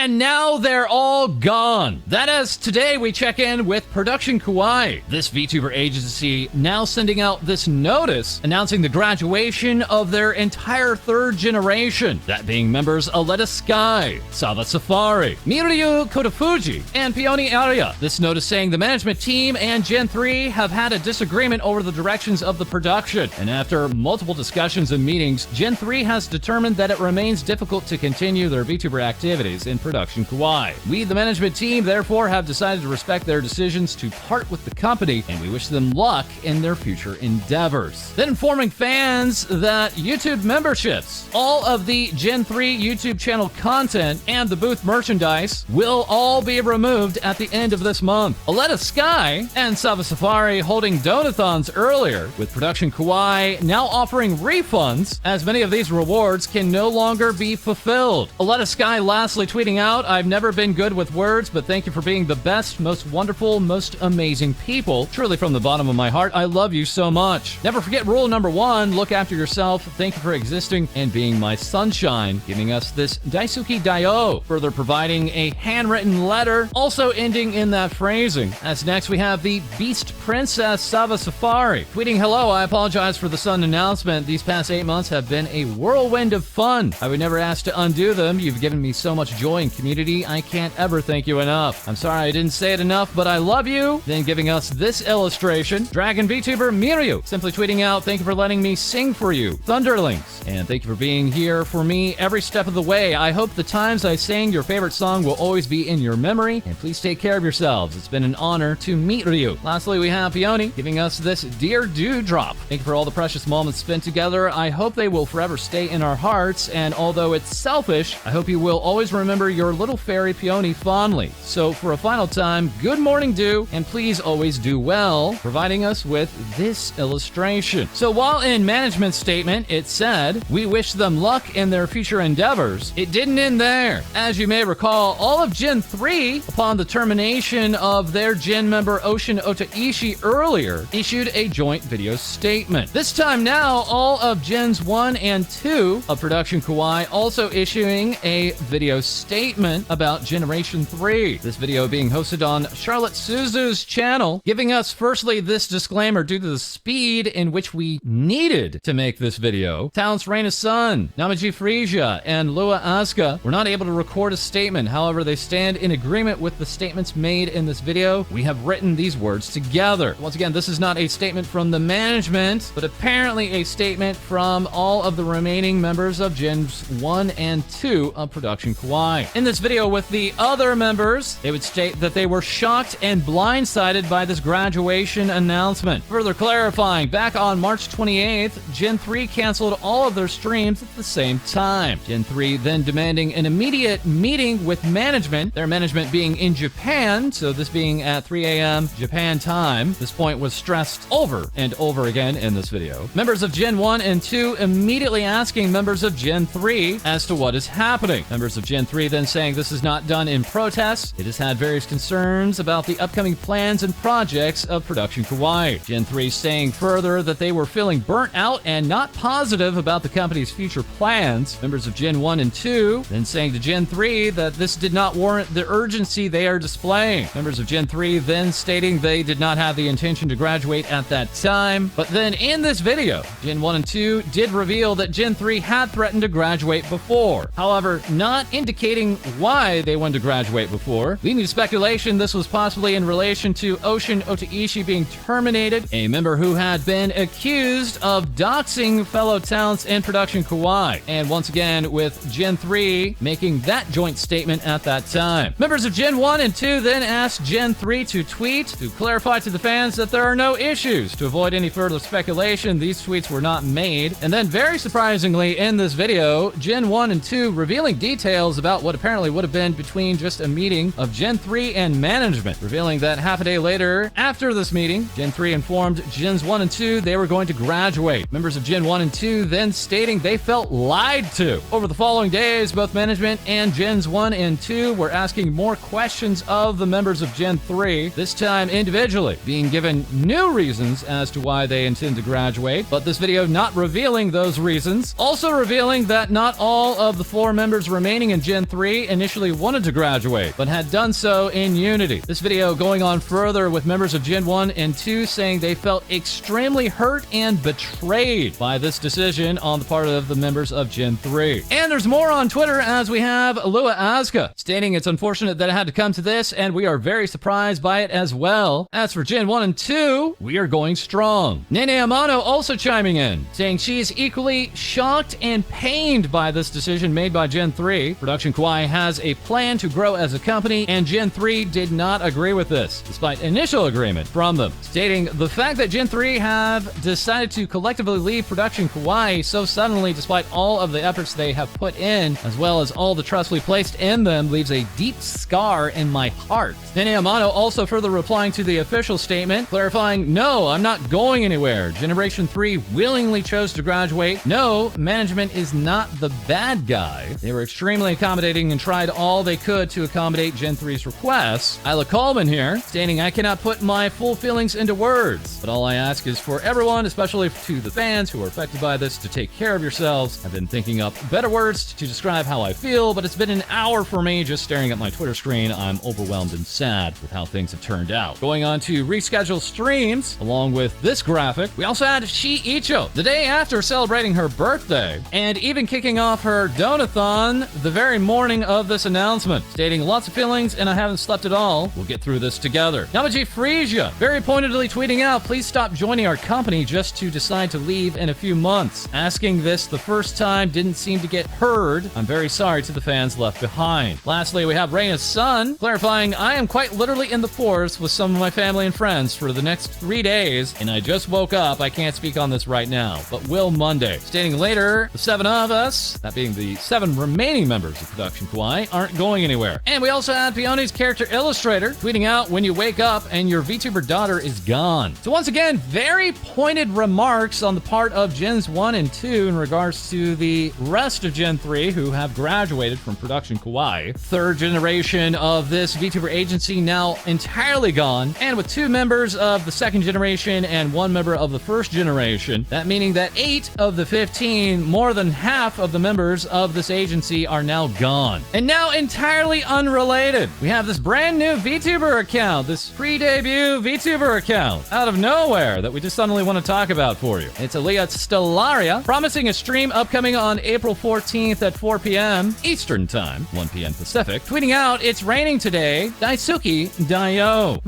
and now they're all gone. That is, today we check in with Production Kawaii, this VTuber agency now sending out this notice announcing the graduation of their entire third generation, that being members Aletta Sky, Sava Safari, Miiryu Kotofuji, and Peony Arya. This notice saying the management team and Gen 3 have had a disagreement over the directions of the production, and after multiple discussions and meetings, Gen 3 has determined that it remains difficult to continue their VTuber activities in Production Kawaii. We, the management team, therefore have decided to respect their decisions to part with the company, and we wish them luck in their future endeavors. Then informing fans that YouTube memberships, all of the Gen 3 YouTube channel content, and the booth merchandise will all be removed at the end of this month. Aletta Sky and Sava Safari holding donathons earlier, with Production Kawaii now offering refunds, as many of these rewards can no longer be fulfilled. Aletta Sky lastly tweeting out, "I've never been good with words, but thank you for being the best, most wonderful, most amazing people. Truly from the bottom of my heart, I love you so much. Never forget rule number 1, look after yourself. Thank you for existing and being my sunshine," giving us this Daisuki Daio, further providing a handwritten letter, also ending in that phrasing. As next we have the Beast Princess Sava Safari, tweeting, "Hello, I apologize for the sudden announcement. These past 8 months have been a whirlwind of fun. I would never ask to undo them. You've given me so much joy and community. I can't ever thank you enough. I'm sorry I didn't say it enough, but I love you." Then giving us this illustration, Dragon VTuber Miiryu, simply tweeting out, "Thank you for letting me sing for you, Thunderlings. And thank you for being here for me every step of the way. I hope the times I sang your favorite song will always be in your memory. And please take care of yourselves. It's been an honor to meet you." Lastly, we have Peony giving us this Dear Dewdrop. "Thank you for all the precious moments spent together. I hope they will forever stay in our hearts. And although it's selfish, I hope you will always remember your little fairy Peony fondly. So for a final time, good morning, Dew, and please always do well," providing us with this illustration. So while in management statement it said, "We wish them luck in their future endeavors," it didn't end there. As you may recall, all of Gen 3, upon the termination of their Gen member Ocean Otaishi earlier, issued a joint video statement. This time now, all of Gens 1 and 2 of Production Kawaii also issuing a video statement about Generation 3. This video being hosted on Charlotte Suzu's channel, giving us firstly this disclaimer due to the speed in which we needed to make this video. Talents Reina Sun, Namaji Frisia, and Lua Asuka were not able to record a statement. However, they stand in agreement with the statements made in this video. We have written these words together. Once again, this is not a statement from the management, but apparently a statement from all of the remaining members of Gens 1 and 2 of Production Kawaii. In this video with the other members, they would state that they were shocked and blindsided by this graduation announcement. Further clarifying, back on March 28th, Gen 3 canceled all of their streams at the same time. Gen 3 then demanding an immediate meeting with management, their management being in Japan, so this being at 3 a.m. Japan time. This point was stressed over and over again in this video. Members of Gen 1 and 2 immediately asking members of Gen 3 as to what is happening. Members of Gen 3 then saying this is not done in protest. It has had various concerns about the upcoming plans and projects of Production Kawaii. Gen 3 saying further that they were feeling burnt out and not positive about the company's future plans. Members of Gen 1 and 2 then saying to Gen 3 that this did not warrant the urgency they are displaying. Members of Gen 3 then stating they did not have the intention to graduate at that time. But then in this video, Gen 1 and 2 did reveal that Gen 3 had threatened to graduate before. However, not indicating why they wanted to graduate before. Leading to speculation this was possibly in relation to Ocean Otaishi being terminated, a member who had been accused of doxing fellow talents in Production Kawaii. And once again, with Gen 3 making that joint statement at that time. Members of Gen 1 and 2 then asked Gen 3 to tweet to clarify to the fans that there are no issues. To avoid any further speculation, these tweets were not made. And then very surprisingly in this video, Gen 1 and 2 revealing details about what apparently would have been between just a meeting of Gen 3 and management, revealing that half a day later, after this meeting, Gen 3 informed Gens 1 and 2 they were going to graduate. Members of Gen 1 and 2 then stating they felt lied to. Over the following days, both management and Gens 1 and 2 were asking more questions of the members of Gen 3, this time individually, being given new reasons as to why they intend to graduate, but this video not revealing those reasons. Also revealing that not all of the 4 members remaining in Gen 3 3 initially wanted to graduate, but had done so in unity. This video going on further with members of Gen 1 and 2 saying they felt extremely hurt and betrayed by this decision on the part of the members of Gen 3. And there's more on Twitter, as we have Lua Asuka stating it's unfortunate that it had to come to this, and we are very surprised by it as well. As for Gen 1 and 2, we are going strong. Nene Amano also chiming in, saying she's equally shocked and pained by this decision made by Gen 3. Production Kawaii has a plan to grow as a company, and Gen 3 did not agree with this, despite initial agreement from them, stating the fact that Gen 3 have decided to collectively leave Production Kawaii so suddenly, despite all of the efforts they have put in, as well as all the trust we placed in them, leaves a deep scar in my heart. Nene Amano also further replying to the official statement, clarifying, no, I'm not going anywhere. Generation 3 willingly chose to graduate. No, management is not the bad guy. They were extremely accommodating and tried all they could to accommodate Gen 3's requests. Isla Coleman here, stating, I cannot put my full feelings into words, but all I ask is for everyone, especially to the fans who are affected by this, to take care of yourselves. I've been thinking up better words to describe how I feel, but it's been an hour for me just staring at my Twitter screen. I'm overwhelmed and sad with how things have turned out. Going on to reschedule streams, along with this graphic, we also had Shi Icho, the day after celebrating her birthday, and even kicking off her donathon the very morning of this announcement, stating lots of feelings and I haven't slept at all. We'll get through this together. Namaji Frisia, very pointedly tweeting out, please stop joining our company just to decide to leave in a few months. Asking this the first time didn't seem to get heard. I'm very sorry to the fans left behind. Lastly, we have Reina's son, clarifying, I am quite literally in the forest with some of my family and friends for the next 3 days, and I just woke up. I can't speak on this right now, but will Monday. Stating later, the 7 of us, that being the 7 remaining members of Production Kawaii, aren't going anywhere. And we also had Peony's character illustrator tweeting out, when you wake up and your VTuber daughter is gone. So once again, very pointed remarks on the part of Gens 1 and 2 in regards to the rest of Gen 3 who have graduated from Production Kawaii. Third generation of this VTuber agency now entirely gone, and with 2 members of the second generation and 1 member of the first generation, that meaning that 8 of the 15, more than half of the members of this agency are now gone. And now entirely unrelated, we have this brand new VTuber account, this pre-debut VTuber account out of nowhere that we just suddenly want to talk about for you. It's Aliyah Stellaria, promising a stream upcoming on April 14th at 4 p.m. Eastern Time, 1 p.m. Pacific, tweeting out, it's raining today, Daisuki Daio.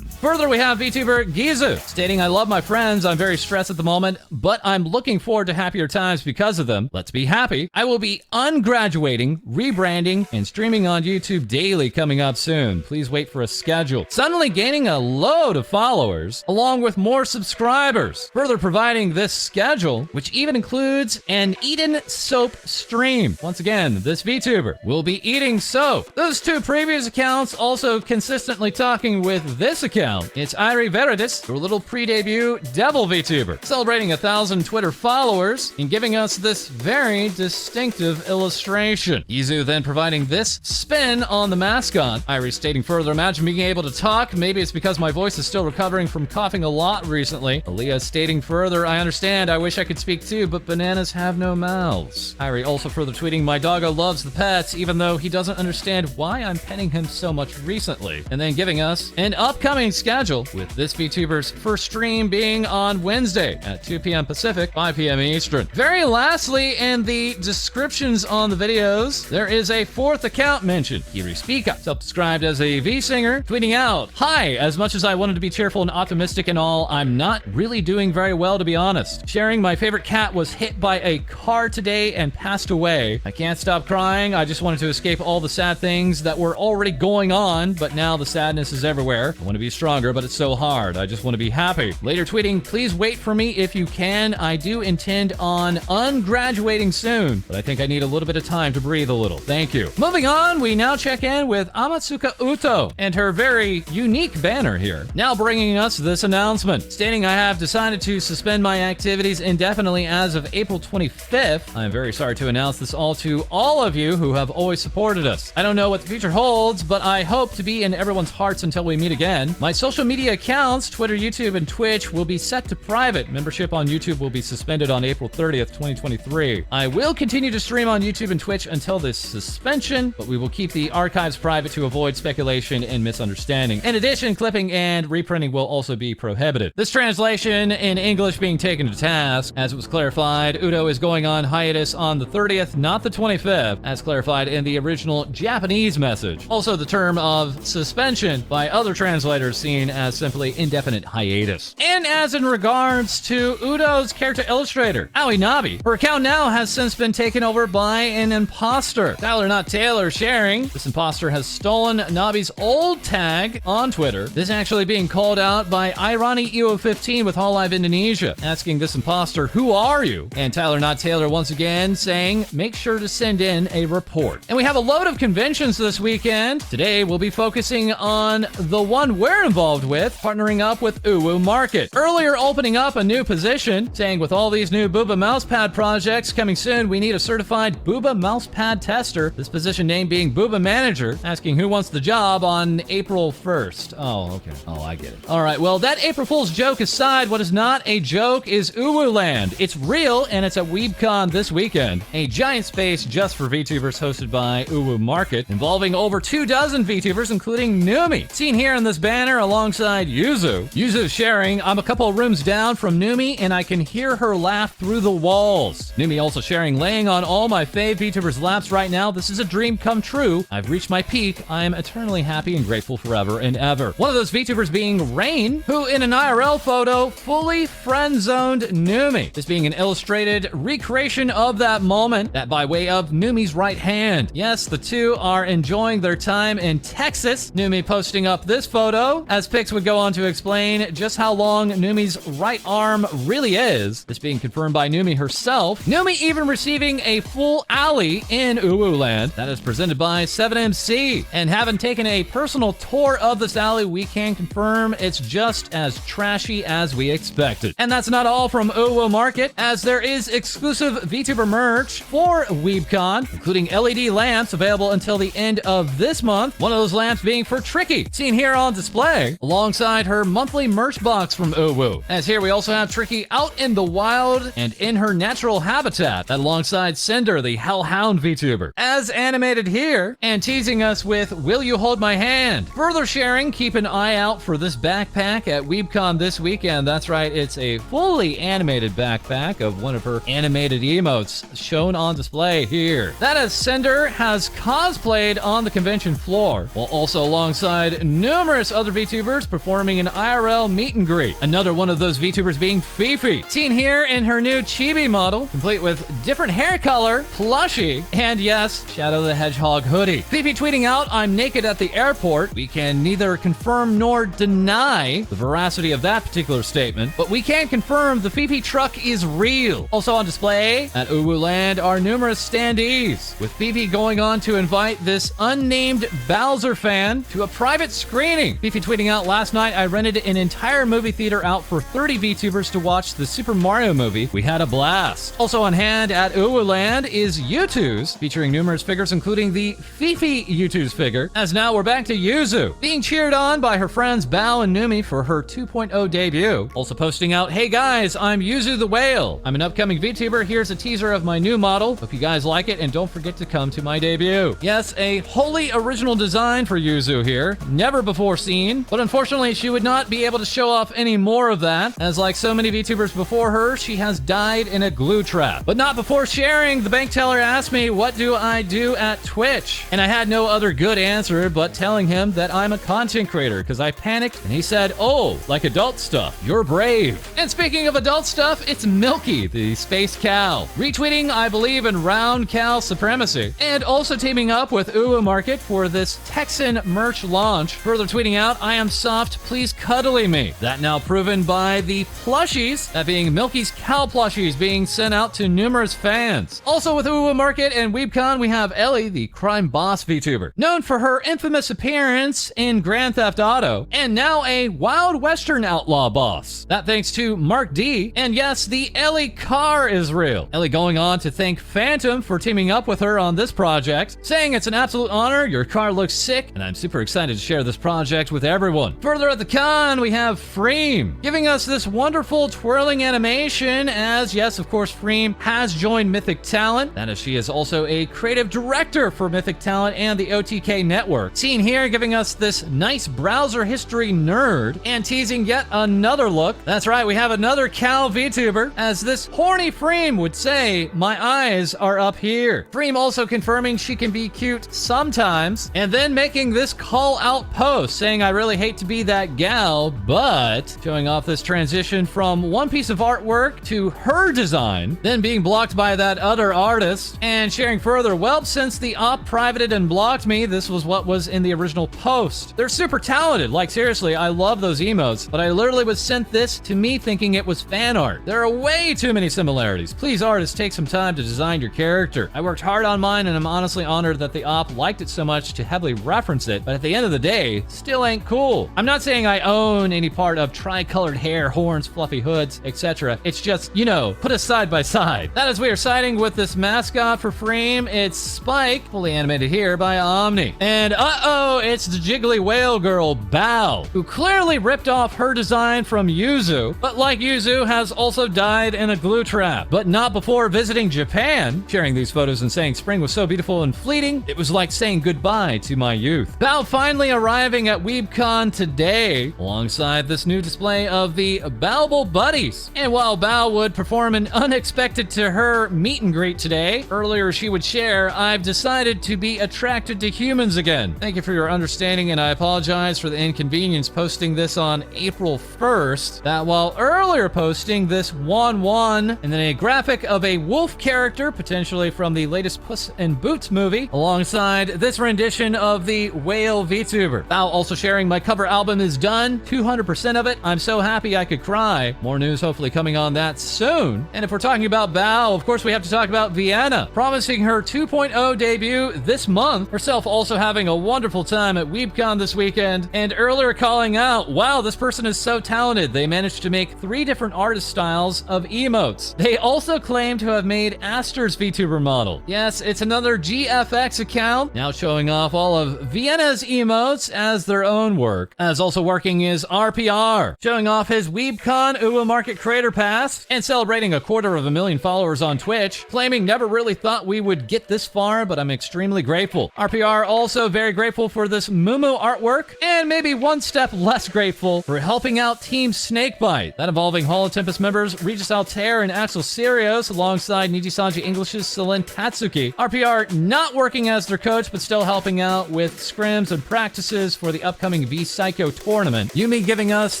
Further, we have VTuber Gizu stating, I love my friends. I'm very stressed at the moment, but I'm looking forward to happier times because of them. Let's be happy. I will be ungraduating, rebranding, and streaming on YouTube daily coming up soon. Please wait for a schedule. Suddenly gaining a load of followers, along with more subscribers. Further providing this schedule, which even includes an Eden soap stream. Once again, this VTuber will be eating soap. Those 2 previous accounts also consistently talking with this account. It's Irie Veridis, her little pre-debut devil VTuber, celebrating 1,000 Twitter followers and giving us this very distinctive illustration. Yuzu then providing this spin on the mascot. Irie stating further, imagine being able to talk. Maybe it's because my voice is still recovering from coughing a lot recently. Aliyah stating further, I understand. I wish I could speak too, but bananas have no mouths. Irie also further tweeting, my doggo loves the pets, even though he doesn't understand why I'm petting him so much recently. And then giving us an upcoming schedule, with this VTuber's first stream being on Wednesday at 2 p.m. Pacific, 5 p.m. Eastern. Very lastly, in the descriptions on the videos, there is a 4th account mentioned, Giri Speaka, self-described as a V-singer, tweeting out, hi, as much as I wanted to be cheerful and optimistic and all, I'm not really doing very well, to be honest. Sharing my favorite cat was hit by a car today and passed away. I can't stop crying. I just wanted to escape all the sad things that were already going on, but now the sadness is everywhere. I want to be stronger, but it's so hard. I just want to be happy. Later tweeting, please wait for me if you can. I do intend on ungraduating soon, but I think I need a little bit of time to breathe a little. Thank you. Moving on, we now check in with Amatsuka Uto and her very unique banner here, now bringing us this announcement, stating I have decided to suspend my activities indefinitely as of April 25th. I am very sorry to announce this all to all of you who have always supported us. I don't know what the future holds, but I hope to be in everyone's hearts until we meet again. My social media accounts, Twitter, YouTube, and Twitch, will be set to private. Membership on YouTube will be suspended on April 30th, 2023. I will continue to stream on YouTube and Twitch until this suspension, but we will keep the archives private to avoid speculation and misunderstanding. In addition, clipping and reprinting will also be prohibited. This translation in English being taken to task. As it was clarified, Uto is going on hiatus on the 30th, not the 25th, as clarified in the original Japanese message. Also, the term of suspension by other translators seen as simply indefinite hiatus. And as in regards to Uto's character illustrator, Aoi Nabi, her account now has since been taken over by an imposter. Tyler Not Taylor sharing, this imposter has stolen Nabi's old tag on Twitter. This actually being called out by Irony EO15 with Hololive Indonesia, asking this imposter, "Who are you?" And Tyler Not Taylor once again saying, "Make sure to send in a report." And we have a load of conventions this weekend. Today we'll be focusing on the one we're involved with, partnering up with UwU Market. Earlier opening up a new position, saying with all these new Booba mousepad projects coming soon, we need a certified Booba mousepad tester. This position name being Booba Manager, asking who wants the job on April 1st. Oh, okay. Oh, I get it. All right, well, that April Fool's joke aside, what is not a joke is UwU Land. It's real, and it's at WeebCon this weekend. A giant space just for VTubers hosted by UwU Market, involving over 24 VTubers, including Numi. Seen here in this banner alongside Yuzu. Yuzu sharing, "I'm a couple rooms down from Numi, and I can hear her laugh through the walls." Numi also sharing, "Laying on all my fave VTubers' laps right now. This is a dream come true. I've reached my peak. I am eternally happy and grateful forever and ever." One of those VTubers being Rain, who in an IRL photo fully friend-zoned Numi. This being an illustrated recreation of that moment, that by way of Numi's right hand. Yes, the two are enjoying their time in Texas. Numi posting up this photo, as Pix would go on to explain just how long Numi's right arm really is. This being confirmed by Numi herself. Numi even receiving a full alley in UwU Land that is presented by 7MC. And having taken a personal tour of this alley, we can confirm it's just as trashy as we expected. And that's not all from UwU Market, as there is exclusive VTuber merch for WeebCon, including LED lamps available until the end of this month. One of those lamps being for Tricky, seen here on display, alongside her monthly merch box from UwU. As here we also have Tricky out in the wild and in her natural habitat, alongside Sinder, the Hellhound VTuber, as animated here, and teasing us with "Will you hold my hand?" Further sharing, keep an eye out for this backpack at WeebCon this weekend. That's right, it's a fully animated backpack of one of her animated emotes shown on display here. That as Sinder has cosplayed on the convention floor, while also alongside numerous other VTubers performing an IRL meet and greet. Another one of those VTubers being FeFe, seen here in her new Chibi model, complete with different hair color, plushie, and yes, Shadow the Hedgehog hoodie. FeFe tweeting out, "I'm naked at the airport." We can neither confirm nor deny the veracity of that particular statement, but we can confirm the FeFe truck is real. Also on display at UwU Land are numerous standees, with FeFe going on to invite this unnamed Bowser fan to a private screening. FeFe tweeting out, "Last night I rented an entire movie theater out for 30 VTubers to watch the Super Mario movie. We had a blast." Also on hand at UwU Land is U2's, featuring numerous figures including the FeFe U2's figure, as now we're back to Yuzu, being cheered on by her friends Bao and Numi for her 2.0 debut. Also posting out, "Hey guys, I'm Yuzu the Whale. I'm an upcoming VTuber. Here's a teaser of my new model. Hope you guys like it, and don't forget to come to my debut." Yes, a wholly original design for Yuzu here, never before seen, but unfortunately she would not be able to show off any more of that, as like so many VTubers before her, she has died in a glue trap. But not before sharing. The bank teller asked me, "What do I do at Twitch?" And I had no other good answer but telling him that I'm a content creator, because I panicked and he said, "Oh, like adult stuff. You're brave." And speaking of adult stuff, it's Milky, the space cow, retweeting, "I believe in round cow supremacy," and also teaming up with UwU Market for this Texan merch launch. Further tweeting out, "I am soft, please cuddly me." That now proven by the plushies, that being Milky's cow plushies being sent out to numerous fans. Also with UwU Market and WeebCon, we have Elly, the crime boss VTuber, known for her infamous appearance in Grand Theft Auto, and now a Wild Western outlaw boss. That thanks to Mark D, and yes, the Elly Car Is Real. Elly going on to thank Phantom for teaming up with her on this project, saying, "It's an absolute honor, your car looks sick, and I'm super excited to share this project with everyone." everyone. Further at the con, we have Fream, giving us this wonderful twirling animation as, yes, of course, Fream has joined Mythic Talent. That is, she is also a creative director for Mythic Talent and the OTK network. Seen here giving us this nice browser history nerd and teasing yet another look. That's right, we have another cow VTuber. As this horny Fream would say, my eyes are up here. Fream also confirming she can be cute sometimes, and then making this call out post saying, I really hate to be that gal, but showing off this transition from one piece of artwork to her design, then being blocked by that other artist, and sharing further, well, since the op privated and blocked me, this was what was in the original post. They're super talented, like seriously, I love those emotes, but I literally was sent this to me thinking it was fan art. There are way too many similarities. Please, artists, take some time to design your character. I worked hard on mine, and I'm honestly honored that the op liked it so much to heavily reference it, but at the end of the day, still ain't cool. I'm not saying I own any part of tri-colored hair, horns, fluffy hoods, etc. It's just, you know, put us side by side. That is, we are siding with this mascot for Fream. It's Spike, fully animated here by Omni. And uh-oh, it's the jiggly whale girl, Bao, who clearly ripped off her design from Yuzu, but like Yuzu, has also died in a glue trap. But not before visiting Japan, sharing these photos and saying spring was so beautiful and fleeting, it was like saying goodbye to my youth. Bao finally arriving at WeebCon today, alongside this new display of the Baobable Buddies. And while Bao would perform an unexpected to her meet and greet today, earlier she would share, I've decided to be attracted to humans again. Thank you for your understanding, and I apologize for the inconvenience posting this on April 1st, that while earlier posting this Wan and then a graphic of a wolf character, potentially from the latest Puss in Boots movie, alongside this rendition of the whale VTuber. Bao also sharing, my cover album is done, 200% of it. I'm so happy I could cry. More news hopefully coming on that soon. And if we're talking about Bao, of course we have to talk about Vienna, promising her 2.0 debut this month, herself also having a wonderful time at WeebCon this weekend, and earlier calling out, wow, this person is so talented. They managed to make 3 different artist styles of emotes. They also claim to have made Aster's VTuber model. Yes, it's another GFX account, now showing off all of Vienna's emotes as their own work. As also working is RPR, showing off his WeebCon UwU Market Creator Pass, and celebrating 250,000 followers on Twitch, claiming never really thought we would get this far, but I'm extremely grateful. RPR also very grateful for this Mumu artwork, and maybe one step less grateful for helping out Team Snakebite, that involving Holo Tempest members Regis Altair and Axel Sirios, alongside Nijisanji English's Celine Tatsuki. RPR not working as their coach, but still helping out with scrims and practices for the upcoming V-Psycho tournament. Yumi giving us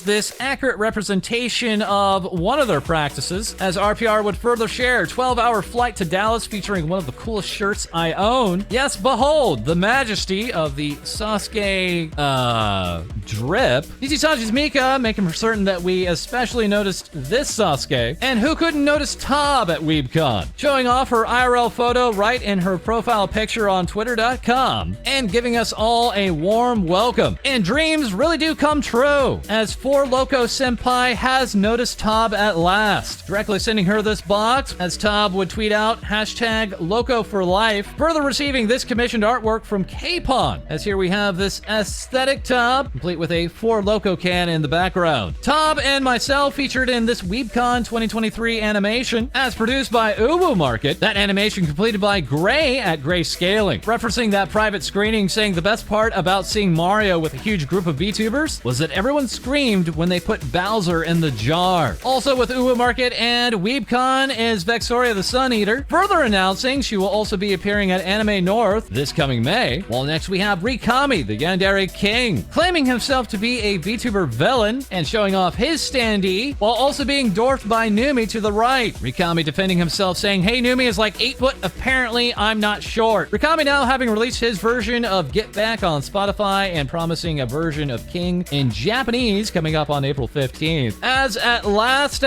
this accurate representation of one of their practices, as RPR would further share 12-hour flight to Dallas featuring one of the coolest shirts I own. Yes, behold, the majesty of the Sasuke, drip. Nijisanji's Mika making for certain that we especially noticed this Sasuke. And who couldn't notice Tab at WeebCon, showing off her IRL photo right in her profile picture on twitter.com, and giving us all a warm welcome. And dreams really do come true, as 4Loko Senpai has noticed Tab at last, directly sending her this box, as Tab would tweet out hashtag Loko for life, further receiving this commissioned artwork from K-Pon, as here we have this aesthetic Tab, complete with a 4Loko can in the background. Tab and myself featured in this WeebCon 2023 animation, as produced by UwU Market, that animation completed by Gray at Gray Scaling, referencing that private screening, saying the best part about seeing Mario with a huge group of VTubers was that everyone screamed when they put Bowser in the jar. Also with UwU Market and WeebCon is Vexoria the Sun Eater, further announcing she will also be appearing at Anime North this coming May, while next we have RiiKami, the Yandere King, claiming himself to be a VTuber villain and showing off his standee, while also being dwarfed by Numi to the right. RiiKami defending himself, saying, hey, Numi is like 8 foot, apparently I'm not short. RiiKami now having released his version of Get Back on Spotify and promising a version of King in Japanese coming up on April 15th. As at last,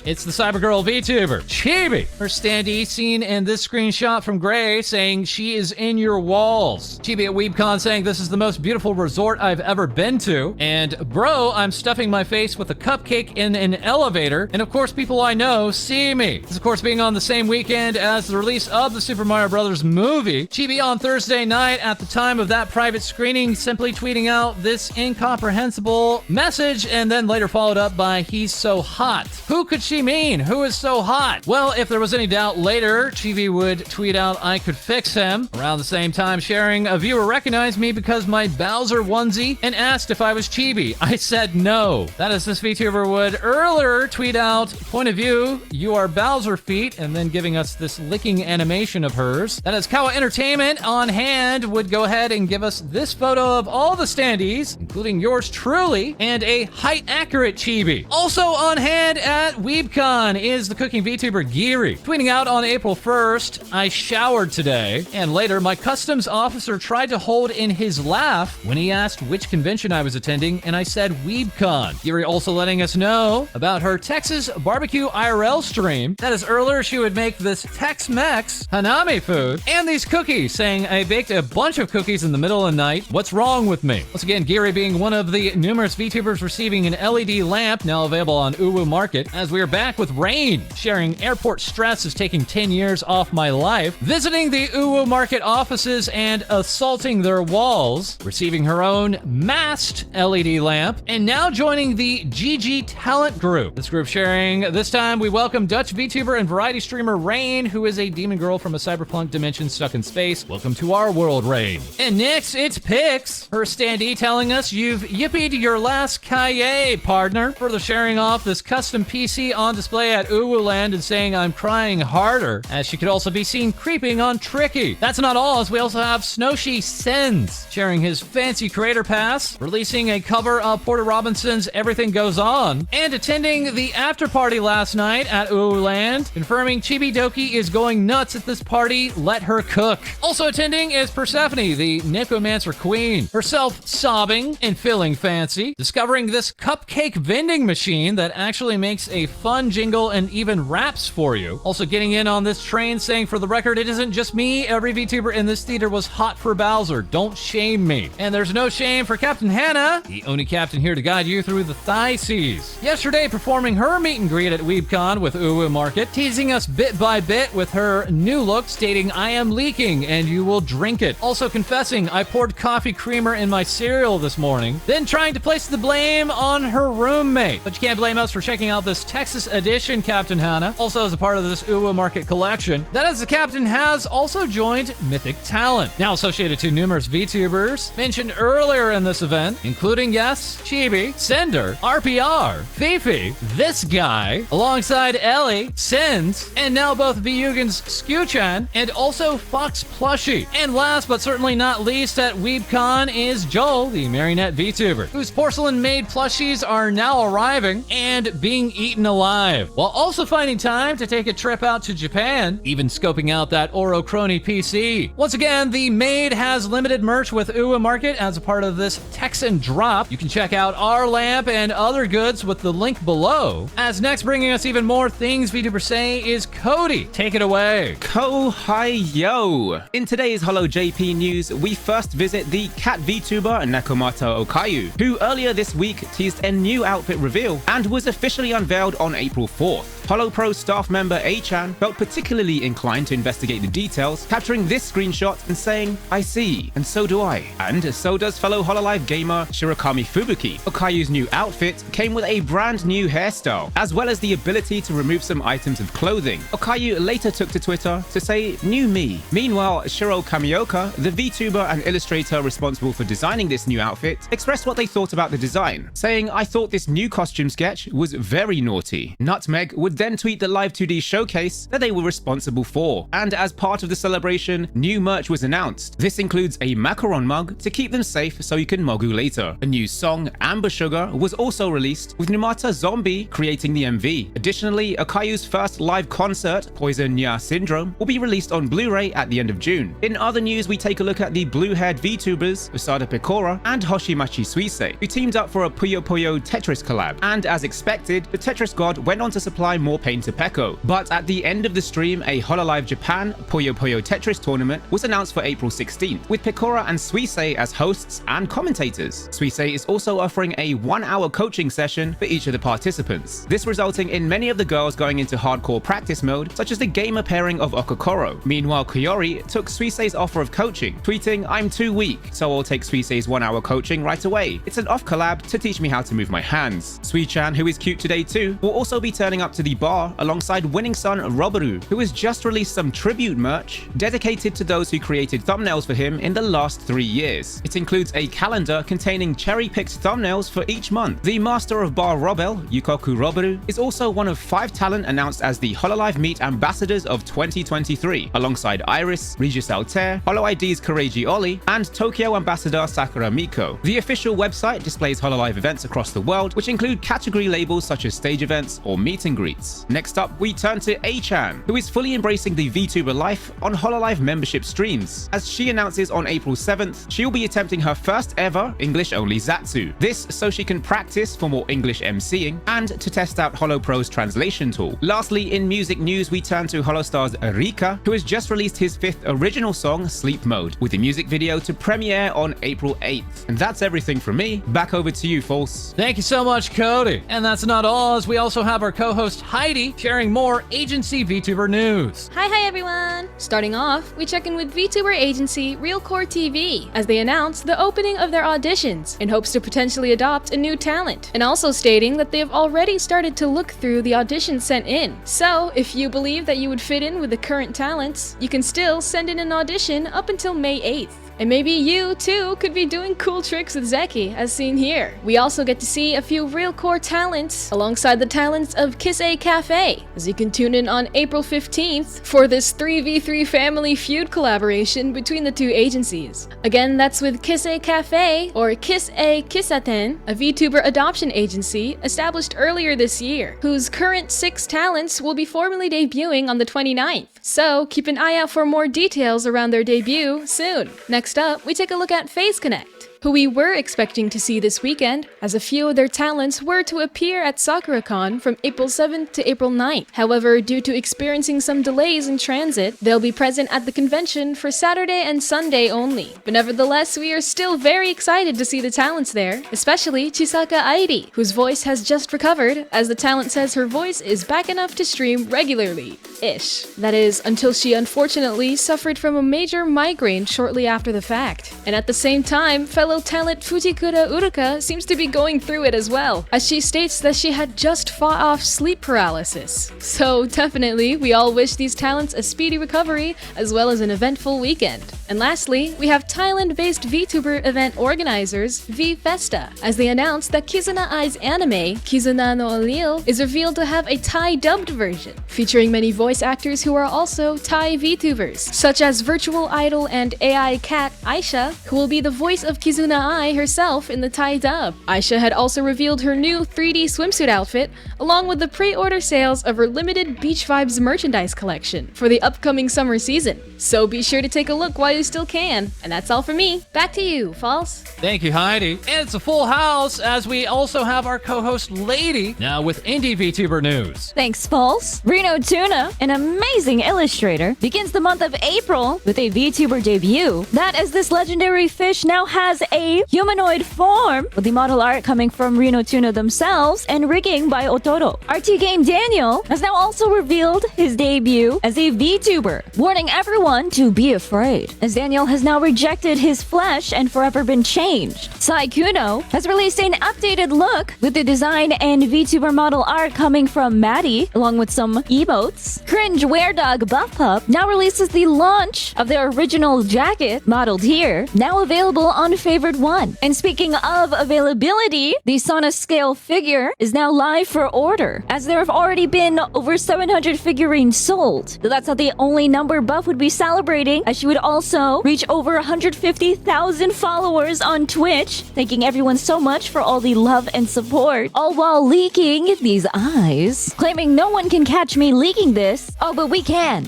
it's the Cybergirl VTuber, Chibi. Her standee seen in this screenshot from Gray, saying she is in your walls. Chibi at WeebCon saying this is the most beautiful resort I've ever been to. And bro, I'm stuffing my face with a cupcake in an elevator. And of course, people I know see me. This of course being on the same weekend as the release of the Super Mario Bros. Movie. Chibi on Thursday night at the time of that private screening simply tweeting out, out this incomprehensible message and then later followed up by "he's so hot." Who could she mean? Who is so hot? Well, if there was any doubt, later Chibi would tweet out "I could fix him." Around the same time, sharing, "A viewer recognized me because my Bowser onesie and asked if I was Chibi. I said no." That is, this VTuber would earlier tweet out, "Point of view, you are Bowser feet," and then giving us this licking animation of hers. That is, Kawaii Entertainment on hand would go ahead and give us this photo of all the standees, including yours truly, and a height-accurate Chibi. Also on hand at WeebCon is the cooking VTuber Giri, tweeting out on April 1st, "I showered today," and later, "My customs officer tried to hold in his laugh when he asked which convention I was attending, and I said WeebCon." Giri also letting us know about her Texas barbecue IRL stream. That is, earlier she would make this Tex-Mex Hanami food and these cookies, saying, "I baked a bunch of cookies in the middle of the night. What's wrong with me?" Once again, Giri being one of the numerous VTubers receiving an LED lamp, now available on UwU Market, as we are back with Rain, sharing, "Airport stress is taking 10 years off my life," visiting the UwU Market offices and assaulting their walls, receiving her own masked LED lamp, and now joining the GG Talent Group. This group sharing, "This time we welcome Dutch VTuber and variety streamer Rain, who is a demon girl from a cyberpunk dimension stuck in space. Welcome to our world, Rain." And next, it's Pix, her standee, telling us, "You've yippied your last Kaye, partner." Further sharing off this custom PC on display at UwU Land and saying, "I'm crying harder," as she could also be seen creeping on Tricky. That's not all, as we also have Snowshi Senz sharing his fancy creator pass, releasing a cover of Porter Robinson's Everything Goes On, and attending the after party last night at UwU Land, confirming Chibi Doki is going nuts at this party, let her cook. Also attending is Persephone, the necromancer queen, herself sobbing and feeling fancy, discovering this cupcake vending machine that actually makes a fun jingle and even raps for you. Also getting in on this train, saying, "For the record, it isn't just me. Every VTuber in this theater was hot for Bowser. Don't shame me." And there's no shame for Captain Hannah, the only captain here to guide you through the thigh seas. Yesterday, performing her meet and greet at WeebCon with UwU Market, teasing us bit by bit with her new look, stating, "I am leaking and you will drink it." Also confessing, "I poured coffee creamer in my cereal this morning," then trying to place the blame on her roommate. But you can't blame us for checking out this Texas edition, Captain Hannah, also as a part of this UwU Market collection. That is, the captain has also joined Mythic Talent, now associated to numerous VTubers mentioned earlier in this event, including, yes, Chibi, Sinder, RPR, FeFe, this guy, alongside Elly, Senz, and now both Vyugin's Skew-chan, and also Fox Plushie. And last but certainly not least at WeebCon is Jowol, the marionette VTuber, whose porcelain-made plushies are now arriving and being eaten alive, while also finding time to take a trip out to Japan, even scoping out that Oro Crony PC. Once again, the maid has limited merch with UwU Market as a part of this Texan drop. You can check out our lamp and other goods with the link below. As next, bringing us even more things VTubers say, is Co-Dee. Take it away. Yo! In today's Holo JP news, we first visit the cat VTuber Nakamata Okayu, who earlier this week teased a new outfit reveal and was officially unveiled on April 4th. HoloPro staff member A-chan felt particularly inclined to investigate the details, capturing this screenshot and saying, "I see, and so do I." And so does fellow HoloLive gamer Shirakami Fubuki. Okayu's new outfit came with a brand new hairstyle, as well as the ability to remove some items of clothing. Okayu later took to Twitter to say, "New me." Meanwhile, Shiro Kamioka, the VTuber and illustrator responsible for designing this new outfit, expressed what they thought about the design, saying, "I thought this new costume sketch was very naughty." Nutmeg would then tweet the Live 2D showcase that they were responsible for, and as part of the celebration, new merch was announced. This includes a macaron mug to keep them safe so you can mogu later. A new song, Amber Sugar, was also released, with Numata Zombie creating the MV. Additionally, Okayu's first live concert, Poison Nya Syndrome, will be released on Blu-ray at the end of June. In other news, we take a look at the blue-haired VTubers, Usada Pecora and Hoshimachi Suisei, who teamed up for a Puyo Puyo Tetris collab, and as expected, the Tetris god went on to supply more pain to Peko. But at the end of the stream, a Hololive Japan Puyo Puyo Tetris tournament was announced for April 16th, with Pecora and Suisei as hosts and commentators. Suisei is also offering a 1-hour coaching session for each of the participants, this resulting in many of the girls going into hardcore practice mode, such as the gamer pairing of Okokoro. Meanwhile, Kuyori took Suisei's offer of coaching, tweeting, "I'm too weak, so I'll take Suisei's 1-hour coaching right away. It's an off collab to teach me how to move my hands." Sui-chan, who is cute today too, will also be turning up to the bar alongside winning son Roboru, who has just released some tribute merch dedicated to those who created thumbnails for him in the last 3 years. It includes a calendar containing cherry-picked thumbnails for each month. The master of bar Robel, Yukoku Roboru, is also one of 5 talent announced as the Hololive Meet Ambassadors of 2023, alongside Iris, Regis Altair, HoloID's Kureiji Oli, and Tokyo Ambassador Sakura Miko. The official website displays Hololive events across the world, which include category labels such as stage events or meet and greets. Next up, we turn to A-chan, who is fully embracing the VTuber life on Hololive membership streams. As she announces on April 7th, she'll be attempting her first ever English-only Zatsu. This so she can practice for more English MCing and to test out HoloPro's translation tool. Lastly, in music news, we turn to Holostar's Rika, who has just released his 5th original song, Sleep Mode, with the music video to premiere on April 8th. And that's everything from me. Back over to you, False. Thank you so much, Co-Dee. And that's not all, as we also have our co-host Hai-Dee sharing more agency VTuber news. Hi everyone! Starting off, we check in with VTuber agency Realcore TV as they announce the opening of their auditions in hopes to potentially adopt a new talent, and also stating that they have already started to look through the auditions sent in. So, if you believe that you would fit in with the current talents, you can still send in an audition up until May 8th. And maybe you, too, could be doing cool tricks with Zeki, as seen here. We also get to see a few Realcore talents, alongside the talents of Kiss A Cafe, as you can tune in on April 15th for this 3v3 family feud collaboration between the two agencies. Again, that's with Kiss A Cafe, or Kiss A Kisaten, a VTuber adoption agency established earlier this year, whose current 6 talents will be formally debuting on the 29th. So, keep an eye out for more details around their debut soon. Next up, we take a look at Phase Connect, who we were expecting to see this weekend, as a few of their talents were to appear at SakuraCon from April 7th to April 9th. However, due to experiencing some delays in transit, they'll be present at the convention for Saturday and Sunday only. But nevertheless, we are still very excited to see the talents there, especially Chisaka Airi, whose voice has just recovered, as the talent says her voice is back enough to stream regularly-ish. That is, until she unfortunately suffered from a major migraine shortly after the fact. And at the same time, fellow talent Fujikura Uruka seems to be going through it as well, as she states that she had just fought off sleep paralysis. So definitely, we all wish these talents a speedy recovery, as well as an eventful weekend. And lastly, we have Thailand-based VTuber event organizers V-Festa, as they announced that Kizuna Ai's anime, Kizuna no Lil, is revealed to have a Thai-dubbed version, featuring many voice actors who are also Thai VTubers, such as virtual idol and AI cat Aisha, who will be the voice of Kizuna Ai herself in the Thai dub. Aisha had also revealed her new 3D swimsuit outfit, along with the pre-order sales of her limited Beach Vibes merchandise collection for the upcoming summer season. So be sure to take a look while you still can. And that's all for me. Back to you, False. Thank you, Hai-Dee. And it's a full house, as we also have our co-host Lae-Dee, now with indie VTuber news. Thanks, False. Reno Tuna, an amazing illustrator, begins the month of April with a VTuber debut. That as this legendary fish now has a humanoid form, with the model art coming from Reno Tuna themselves and rigging by Otoro. RT Game Daniel has now also revealed his debut as a VTuber, warning everyone to be afraid, as Daniel has now rejected his flesh and forever been changed. Sai Kuno has released an updated look with the design and VTuber model art coming from Maddie, along with some emotes. Cringe Weredog Buff Pup now releases the launch of their original jacket, modeled here, now available on Favored One. And speaking of availability, the Sauna scale figure is now live for order, as there have already been over 700 figurines sold. So that's not the only number Buff would be celebrating, as she would also reach over 150,000 followers on Twitch, thanking everyone so much for all the love and support, all while leaking these eyes, claiming no one can catch me leaking this. Oh, but we can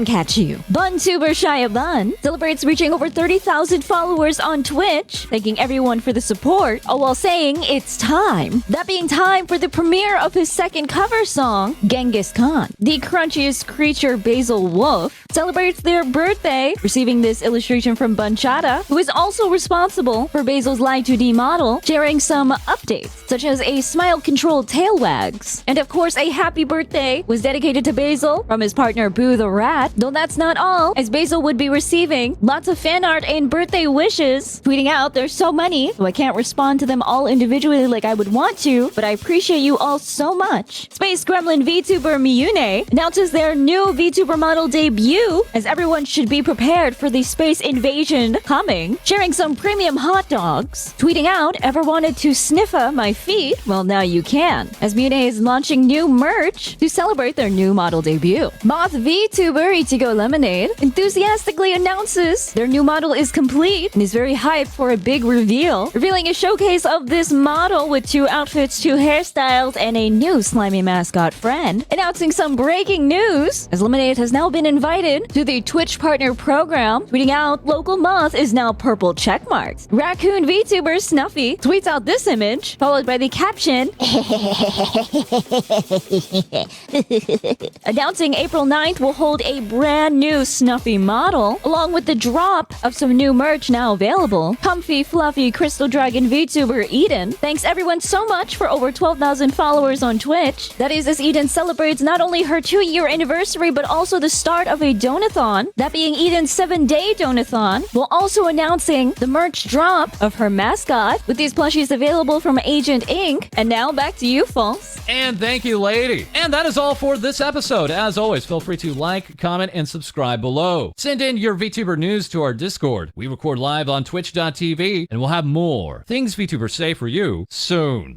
catch you. BunTuber Shia Bun celebrates reaching over 30,000 followers on Twitch, thanking everyone for the support, all while saying it's time. That being time for the premiere premiere of his second cover song, Genghis Khan. The crunchiest creature Basil Wolf celebrates their birthday, receiving this illustration from Banchata, who is also responsible for Basil's Lae-Dee model, sharing some updates, such as a smile-controlled tail wags. And of course, a happy birthday was dedicated to Basil from his partner Boo the Rat, though that's not all, as Basil would be receiving lots of fan art and birthday wishes, tweeting out, "There's so many, so I can't respond to them all individually like I would want to, but I appreciate you all so much." Space Gremlin VTuber Miyune announces their new VTuber model debut, as everyone should be prepared for the space invasion coming, sharing some premium hot dogs, tweeting out, "Ever wanted to sniffa my feet? Well, now you can," as Miyune is launching new merch to celebrate their new model debut. Moth VTuber Ichigo Lemonade enthusiastically announces their new model is complete and is very hyped for a big reveal, revealing a showcase of this model with 2 outfits, 2 hairstyles, and a new slimy mascot friend, announcing some breaking news, as Lemonade has now been invited to the Twitch partner program, tweeting out, "Local moth is now purple checkmarked." Raccoon VTuber Snuffy tweets out this image, followed by the caption, announcing April 9th will hold a brand new Snuffy model, along with the drop of some new merch now available. Comfy, fluffy Crystal Dragon VTuber Eden thanks everyone so much for over 12,000 followers on Twitch. That is, as Eden celebrates not only her 2-year anniversary, but also the start of a donathon, that being Eden's 7-day donathon, while also announcing the merch drop of her mascot, with these plushies available from Agent Inc. And now back to you, False. And thank you, Lae-Dee. And that is all for this episode. As always, feel free to like, comment, and subscribe below. Send in your VTuber news to our Discord. We record live on twitch.tv, and we'll have more things VTubers say for you soon.